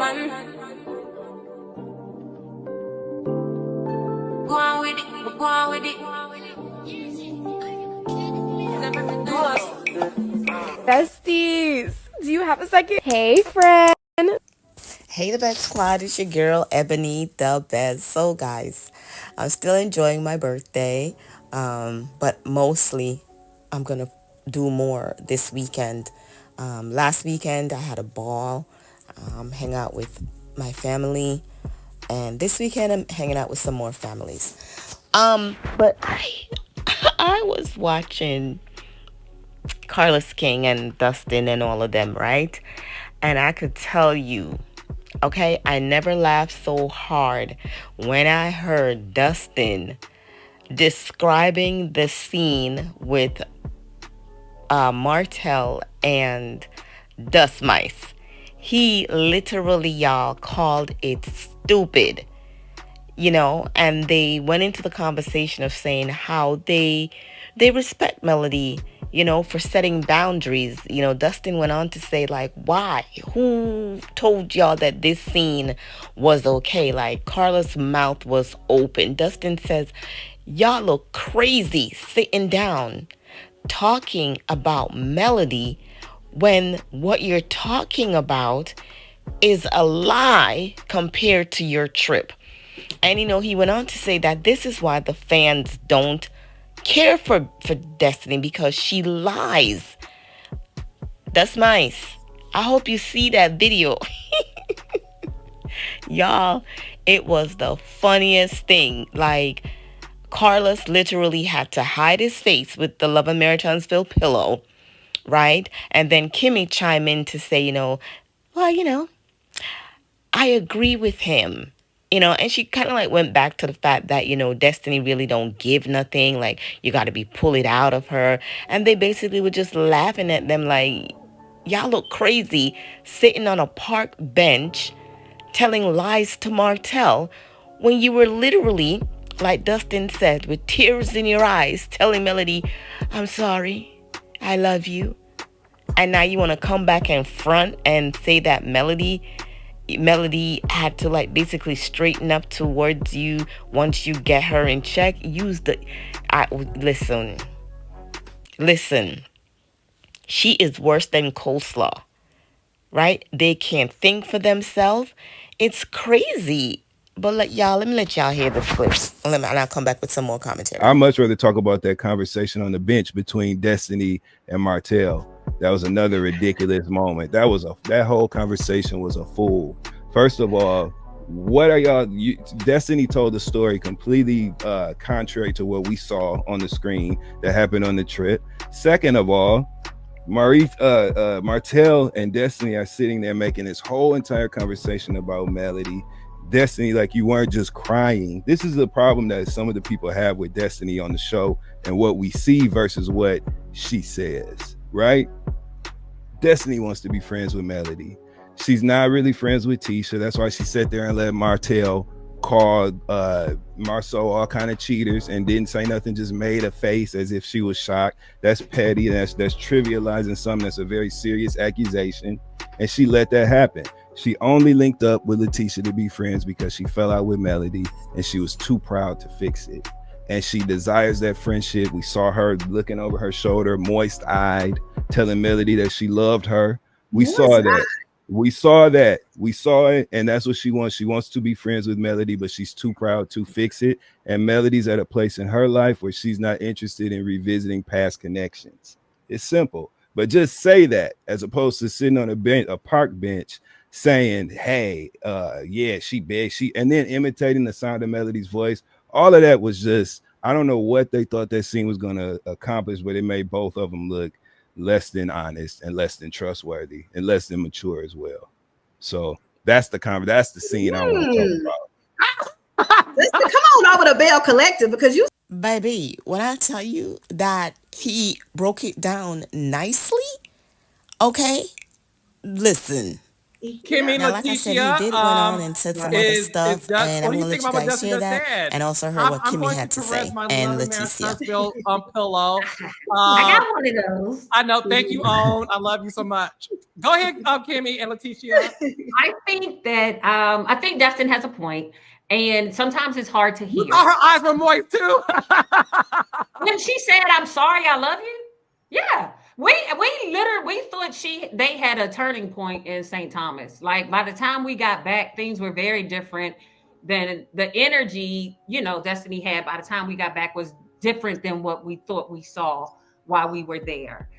man. Go on with it, go on with it. Besties, do you have a second? Hey, friend. Hey, the best squad, it's your girl, Ebony the Best. So, guys, I'm still enjoying my birthday, but mostly I'm going to do more this weekend. Last weekend, I had a ball, hang out with my family, and this weekend, I'm hanging out with some more families. But I was watching Carlos King and Dustin and all of them, right? And I could tell you, okay, I never laughed so hard when I heard Dustin describing the scene with Martell and Dust Mice. He literally, y'all, called it stupid, and they went into the conversation of saying how they respect Melody, for setting boundaries. Dustin went on to say, like, why? Who told y'all that this scene was okay? Like, Carla's mouth was open. Dustin says, y'all look crazy sitting down talking about Melody when what you're talking about is a lie compared to your trip. And he went on to say that this is why the fans don't care for Destiny, because she lies. That's nice. I hope you see that video. Y'all, it was the funniest thing. Like, Carlos literally had to hide his face with the Love and Maritinsville pillow, right? And then Kimmy chimed in to say, well, I agree with him. And she kind of like went back to the fact that, Destiny really don't give nothing. Like, you got to be pull it out of her. And they basically were just laughing at them like, y'all look crazy sitting on a park bench telling lies to Martell when you were literally, like Dustin said, with tears in your eyes, telling Melody, I'm sorry, I love you. And now you want to come back and front and say that Melody had to like basically straighten up towards you once you get her in check. Listen. She is worse than coleslaw, right? They can't think for themselves. It's crazy. But let me let y'all hear the clip. And I'll come back with some more commentary. I'd much rather talk about that conversation on the bench between Destiny and Martell. That was another ridiculous moment. That whole conversation was a fool. First of all, what are y'all? Destiny told the story completely contrary to what we saw on the screen that happened on the trip. Second of all, Martell and Destiny are sitting there making this whole entire conversation about Melody. Destiny, like, you weren't just crying. This is the problem that some of the people have with Destiny on the show and what we see versus what she says, right? Destiny wants to be friends with Melody. She's not really friends with Tisha. That's why she sat there and let Martell call Marceau all kind of cheaters and didn't say nothing, just made a face as if she was shocked. That's petty. That's trivializing something that's a very serious accusation. And she let that happen. She only linked up with Letitia to be friends because she fell out with Melody and she was too proud to fix it. And she desires that friendship. We saw her looking over her shoulder, moist-eyed, telling Melody that she loved her. We saw it, and that's what she wants. She wants to be friends with Melody, but she's too proud to fix it. And Melody's at a place in her life where she's not interested in revisiting past connections. It's simple. But just say that as opposed to sitting on a park bench saying, hey, yeah, she big, and then imitating the sound of Melody's voice. All of that was just, I don't know what they thought that scene was going to accomplish, but it made both of them look less than honest and less than trustworthy and less than mature as well. So that's the scene I want to talk about. Listen, come on over to Bell Collective, because you, baby, when I tell you that he broke it down nicely, okay, listen, Kimmy, Now, like I said, he did went on and said some other stuff, and What I'm do going you to think let you about what guys Dustin hear just that, said? and also hear what I'm Kimmy going had to to caress say, my and loving Leticia. Marisol pillow. I got one of those. I know. Thank you, Own. I love you so much. Go ahead, Kimmy and Leticia. I think Dustin has a point, and sometimes it's hard to You thought hear. her eyes were moist too. When she said, "I'm sorry, I love you," yeah, we thought they had a turning point in St. Thomas. Like by the time we got back, things were very different. Than the energy, Destiny had by the time we got back was different than what we thought we saw while we were there.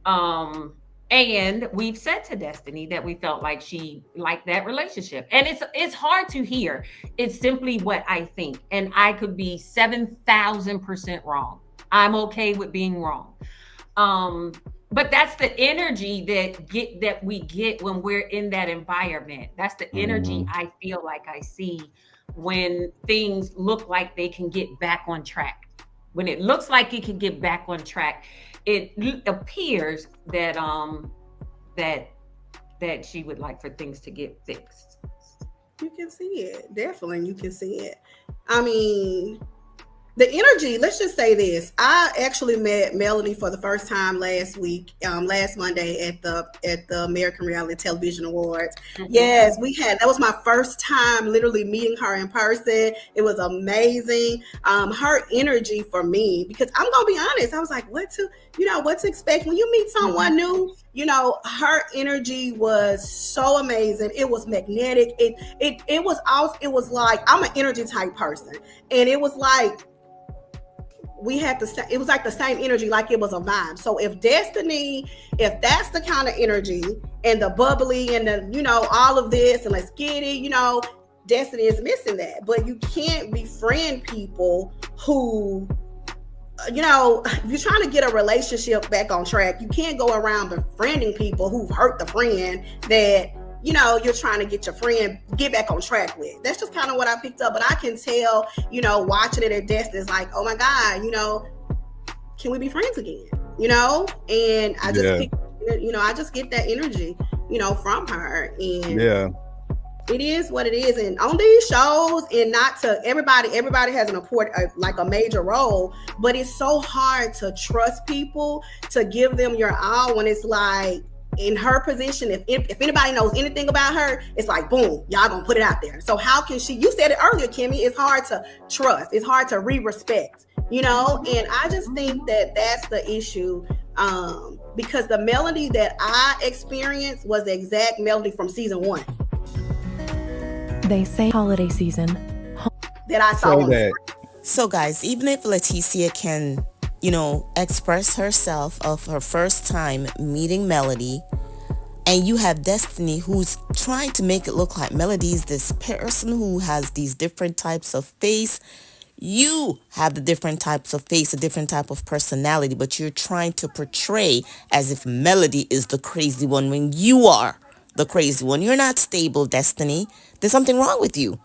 Um, and we've said to Destiny that we felt like she liked that relationship. And it's hard to hear. It's simply what I think. And I could be 7,000% wrong. I'm okay with being wrong. But that's the energy that we get when we're in that environment. That's the energy I feel like I see when things look like they can get back on track. When it looks like it can get back on track, it appears that she would like for things to get fixed. You can see it. Definitely, you can see it. I mean, the energy, let's just say this. I actually met Melody for the first time last Monday at the American Reality Television Awards. Yes, that was my first time literally meeting her in person. It was amazing. Her energy for me, because I'm gonna be honest, I was like, what to expect when you meet someone new. Her energy was so amazing. It was magnetic. It was like, I'm an energy type person, and it was like it was like the same energy, like it was a vibe. So if that's the kind of energy and the bubbly and the, all of this and let's get it, Destiny is missing that. But you can't befriend people who, if you're trying to get a relationship back on track, you can't go around befriending people who've hurt the friend that, you're trying to get your friend get back on track with. That's just kind of what I picked up. But I can tell, watching it at Destiny, is like, oh my God, can we be friends again? And I just I just get that energy, from her. And it is what it is. And on these shows, and not to everybody has an important, like a major role, but it's so hard to trust people, to give them your all, when it's like, in her position, if anybody knows anything about her, it's like, boom, y'all gonna put it out there. So how can you said it earlier, Kimmy, it's hard to trust, it's hard to respect, and I just think that that's the issue, because the Melody that I experienced was the exact Melody from season 1. They say holiday season. That I saw. So guys, even if Leticia can express herself of her first time meeting Melody, and you have Destiny who's trying to make it look like Melody is this person who has these different types of face. You have the different types of face, a different type of personality, but you're trying to portray as if Melody is the crazy one when you are the crazy one. You're not stable, Destiny. There's something wrong with you.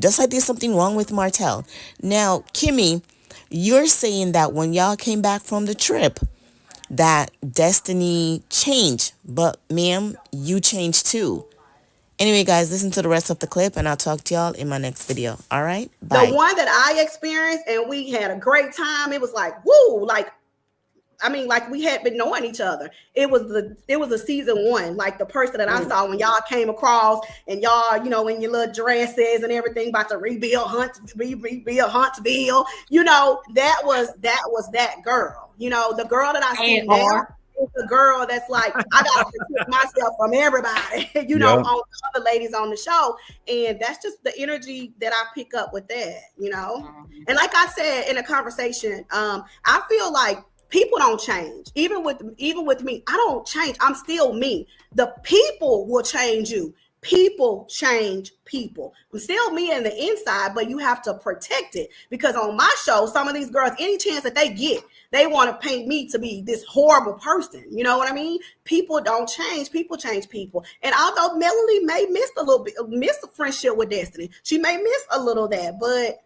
Just like there's something wrong with Martell. Now, Kimmy, you're saying that when y'all came back from the trip, that Destiny changed. But, ma'am, you changed too. Anyway, guys, listen to the rest of the clip, and I'll talk to y'all in my next video. All right? Bye. The one that I experienced, and we had a great time. It was like, woo, like we had been knowing each other. It was a season 1, like the person that I saw when y'all came across, and y'all, in your little dresses and everything, about to rebuild Huntsville. That was that girl. The girl that I see now is the girl that's like, I gotta protect myself from everybody. On the other ladies on the show, and that's just the energy that I pick up with that. And like I said in a conversation, I feel like people don't change. Even with me, I don't change. I'm still me. The people will change you. People change people. I'm still me in the inside, but you have to protect it, because on my show, some of these girls, any chance that they get, they want to paint me to be this horrible person. You know what I mean? People don't change. People change people. And although Melody may miss a friendship with Destiny, she may miss a little of that, but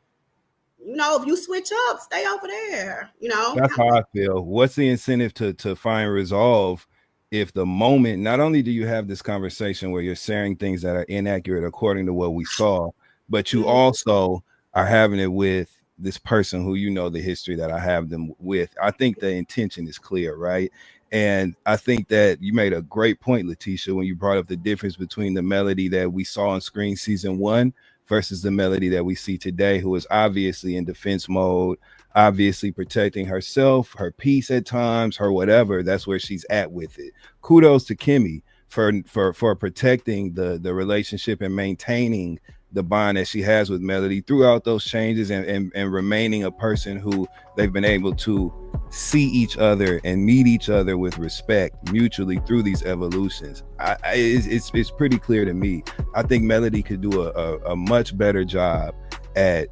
if you switch up, stay over there. That's how I feel. What's the incentive to find resolve if the moment, not only do you have this conversation where you're sharing things that are inaccurate according to what we saw, but you also are having it with this person who you know the history that I have them with. I think the intention is clear, right? And I think that you made a great point, Letitia, when you brought up the difference between the Melody that we saw on screen season 1 versus the Melody that we see today, who is obviously in defense mode, obviously protecting herself, her peace at times, her whatever. That's where she's at with it. Kudos to Kimmy for protecting the relationship and maintaining the bond that she has with Melody throughout those changes, and remaining a person who they've been able to see each other and meet each other with respect mutually through these evolutions. It's pretty clear to me. I think Melody could do a much better job at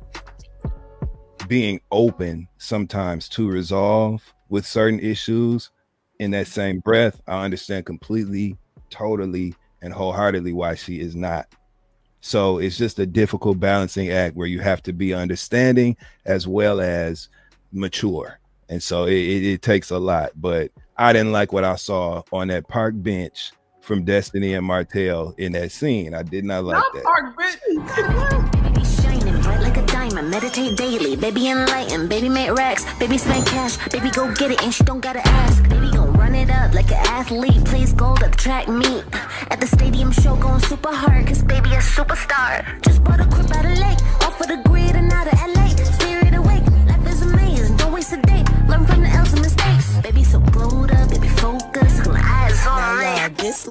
being open sometimes to resolve with certain issues. In that same breath, I understand completely, totally, and wholeheartedly why she is not. So it's just a difficult balancing act where you have to be understanding as well as mature. And so it takes a lot. But I didn't like what I saw on that park bench from Destiny and Martell in that scene. I did not like that. Park bench. Baby shining bright like a diamond, meditate daily, baby enlightened, baby make racks, baby spend cash, baby go get it and she don't gotta ask, baby gon' run it up like an athlete, plays gold at the track meet, at the stadium show going super hard, cause baby a superstar, just bought a crib out of lake,